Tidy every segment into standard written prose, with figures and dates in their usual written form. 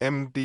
MD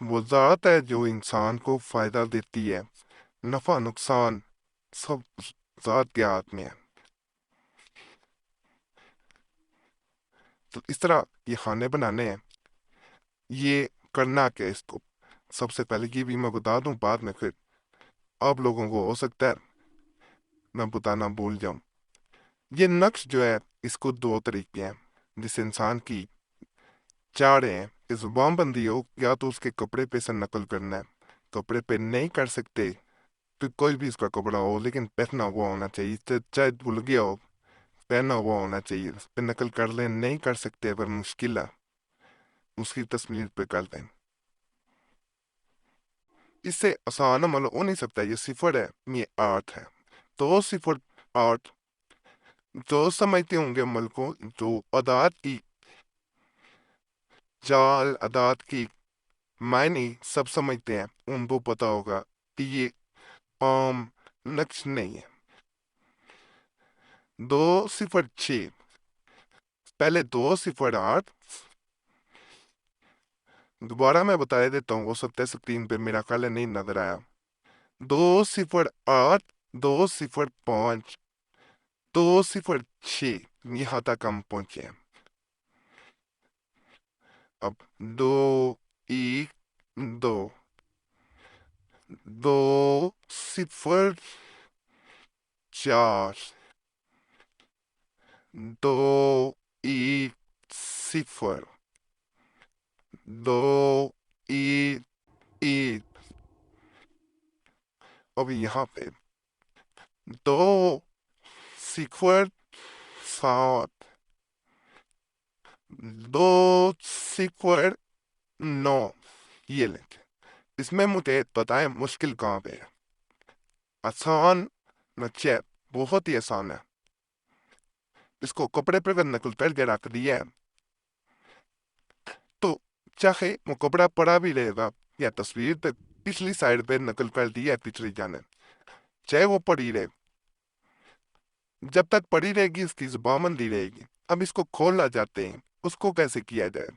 وہ ذات ہے جو انسان کو فائدہ دیتی ہے، نفع نقصان سب ذات کے ہاتھ میں ہے۔ تو اس طرح یہ کھانے بنانے ہیں، یہ کرنا کیا اس کو سب سے پہلے یہ بھی میں بتا دوں، بعد میں پھر آپ لوگوں کو ہو سکتا ہے میں بتانا بھول جاؤں۔ یہ نقش جو ہے اس کو دو طریقے ہیں جس انسان کی چاہ رہے ہیں کہ زبان بندی ہو، یا تو اس کے کپڑے پہ سے نقل کرنا ہے، کپڑے پہ نہیں کر سکتے تو کوئی بھی اس کا کپڑا ہو لیکن پہنا ہوا ہونا چاہیے، چاہے بھول گیا ہو پہنا ہوا ہونا چاہیے، اس پہ نقل کر لیں، نہیں کر سکتے اگر مشکل ہے اس کی تصویر پہ کر دیں۔ اس سے آسان عمل ہو نہیں سکتا، یہ صفر ہے، یہ آرٹ ہے۔ تو صفر آرٹ جو سمجھتے ہوں گے عمل کو، جو ادات کی جال ادات کی معنی سب سمجھتے ہیں، ان کو پتا ہوگا کہ یہ عام نقش نہیں ہے۔ 2 0 6 پہلے 2 0 8 دوبارہ میں بتا دیتا ہوں، ہو سکتا ہے اسکرین پہ میرا خیال ہے نہیں نظر آیا۔ 2 0 8 2 0 5 2 0 6 یہاں تک ہم پہنچے ہیں۔ اب 2 1 2 2 0 4 2 1 0 2 1 1 ابھی یہاں پہ 2 0 7 2 0 9 یہ لیں۔ اس میں مجھے بتائیں مشکل کہاں پہ ہے؟ آسان نقشہ بہت ہی آسان ہے، اس کو کپڑے پر نقل کر کے رکھ دیا ہے تو چاہے وہ کپڑا پڑا بھی رہے گا یا تصویر پہ پچھلی سائڈ پہ نقل کر دیا ہے پچھلی جانب، چاہے وہ پڑی رہے، جب تک پڑی رہے گی اس کی زبان بندی رہے گی۔ اب اس کو کھولا جاتے ہیں، اس کو کیسے کیا جائے؟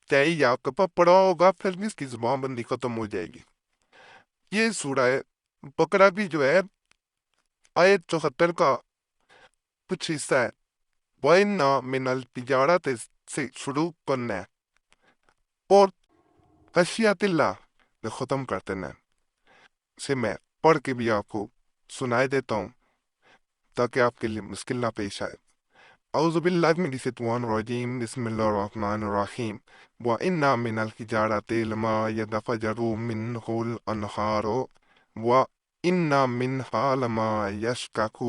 چاہے یا کپڑا پڑا ہوگا پھر بھی اس کی زبان بندی ختم ہو جائے گی۔ یہ سورہ بقرہ بھی جو ہے آیت 74 کا کچھ حصہ ہے، وَإِنَّا مِنَ الْتِجَارَةِ سے شروع کرنا ہے اور خشیت اللہ میں ختم کرتے ہیں۔ سے میں پڑھ کے بھی آپ کو سنائے دیتا ہوں تاکہ آپ کے لیے مشکل نہ پیش آئے۔ اعوذ باللہ من الشیطان الرجیم، بسم اللہ الرحمن الرحیم۔ وَإِنَّا مِنَ الْحِجَارَةِ لَمَا يَتَفَجَّرُ مِنْهُ الْأَنْهَارُ وَإِنَّا مِنْهَا لَمَا يَشْقَقُ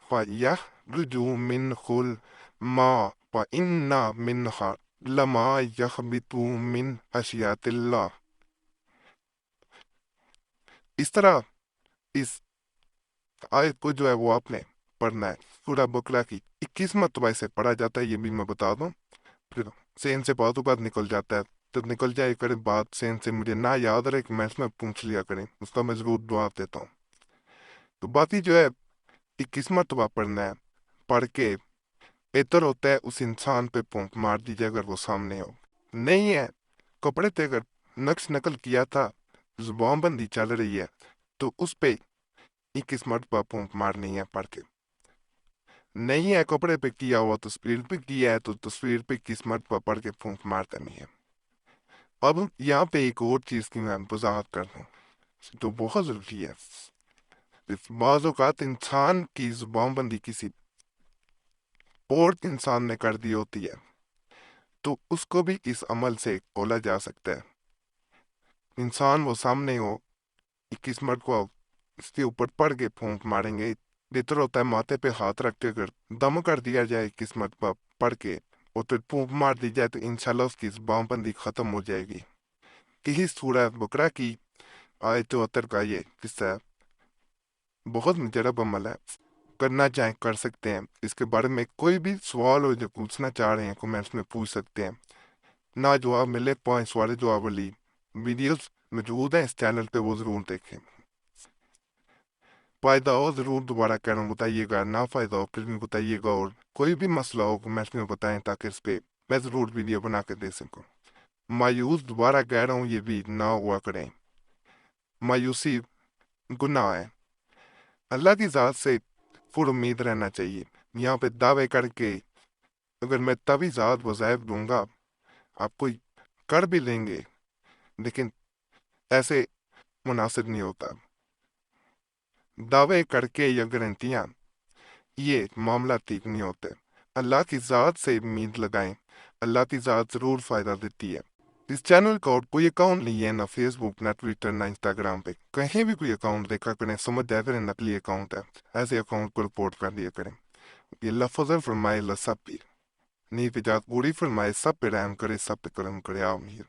فَيَخْرُجُ مِنْهُ الْمَاءُ وَإِنَّ مِنْهَا لَمَا يَهْبِطُ مِنْ خَشْيَةِ اللَّهِ۔ اس طرح اس آیت کو جو ہے وہ آپ نے پڑھنا ہے۔ سورہ بقرہ کی 21 مرتبہ اسے پڑھا جاتا ہے، یہ بھی میں بتا دوں، پھر سین سے باتوں بات نکل جاتا ہے تو نکل جائے کرے بات سین سے، مجھے نہ یاد رہے کہ میں اس میں پوچھ لیا کریں، اس کا میں ضرور جواب دیتا ہوں۔ تو باقی جو ہے 21 مرتبہ پڑھنا ہے، پڑھ کے بہتر ہوتا ہے اس انسان پہ پونک مار دیجیے اگر وہ سامنے ہو، نہیں ہے کپڑے پہ اگر نقش نقل کیا تھا، زبان بندی چل رہی ہے تو اس پہ 21 مرتبہ پونک مارنی ہے پڑھ کے، نہیں ہے کپڑے پہ کیا ہوا تصویر پہ کیا ہے تو تصویر پہ 21 مرتبہ پڑھ کے پونک مار دینی ہے۔ اب یہاں پہ ایک اور چیز کی میں وضاحت کر دوں تو بہت ضروری ہے۔ بعض اوقات انسان کی زبان بندی کسی اور انسان نے کر دی ہوتی ہے تو اس کو بھی اس عمل سے کھولا جا سکتا ہے۔ انسان وہ سامنے ہو، 21 مرتبہ اس کے اوپر پڑھ کے پھونک ماریں گے، بہتر ہوتا ہے ماتھے پہ ہاتھ رکھ کے اگر دم کر دیا جائے 21 مرتبہ پڑھ کے اور پھر پھونک مار دی جائے تو انشاءاللہ اس کی زبان بندی ختم ہو جائے گی۔ یہی سورہ بقرہ کی آیت 74 کا یہ قصہ ہے، بہت مجرب عمل ہے، کرنا چاہیں کر سکتے ہیں۔ اس کے بارے میں کوئی بھی سوال ہو جو پوچھنا چاہ رہے ہیں کمنٹس میں پوچھ سکتے ہیں، نہ جواب ملے 5 سوال جواب والی ویڈیوز موجود ہیں اس چینل پہ، وہ ضرور دیکھیں۔ فائدہ ہو ضرور دوبارہ کہہ رہا ہوں بتائیے گا، نہ فائدہ ہو پھر بھی بتائیے گا، اور کوئی بھی مسئلہ ہو کمنٹس میں بتائیں تاکہ اس پہ میں ضرور ویڈیو بنا کے دے سکوں۔ مایوس دوبارہ کہہ رہا ہوں یہ بھی نہ ہوا کریں۔ مایوسی گناہ ہے۔ اللہ کی ذات سے پر امید رہنا چاہیے۔ یہاں پہ دعوے کر کے اگر میں تبھی ذات وظائف دوں گا آپ کوئی کر بھی لیں گے، لیکن ایسے مناسب نہیں ہوتا۔ دعوے کر کے یا گارنٹیاں یہ معاملہ ٹھیک نہیں ہوتے۔ اللہ کی ذات سے امید لگائیں، اللہ کی ذات ضرور فائدہ دیتی ہے۔ اس چینل کا اور کوئی اکاؤنٹ نہیں ہے، نہ فیس بک، نہ ٹویٹر، نہ انسٹاگرام پہ کہیں بھی کوئی اکاؤنٹ دیکھا کریں سمجھ جائے کریں نقلی اکاؤنٹ ہے، ایسے اکاؤنٹ کو رپورٹ کر دیا کریں۔ یہ اللہ فضل فرمائے، اللہ سب پہ نیک نجات پوری فرمائے، سب پہ رحم کرے، سب پہ کرم کرے، آمین۔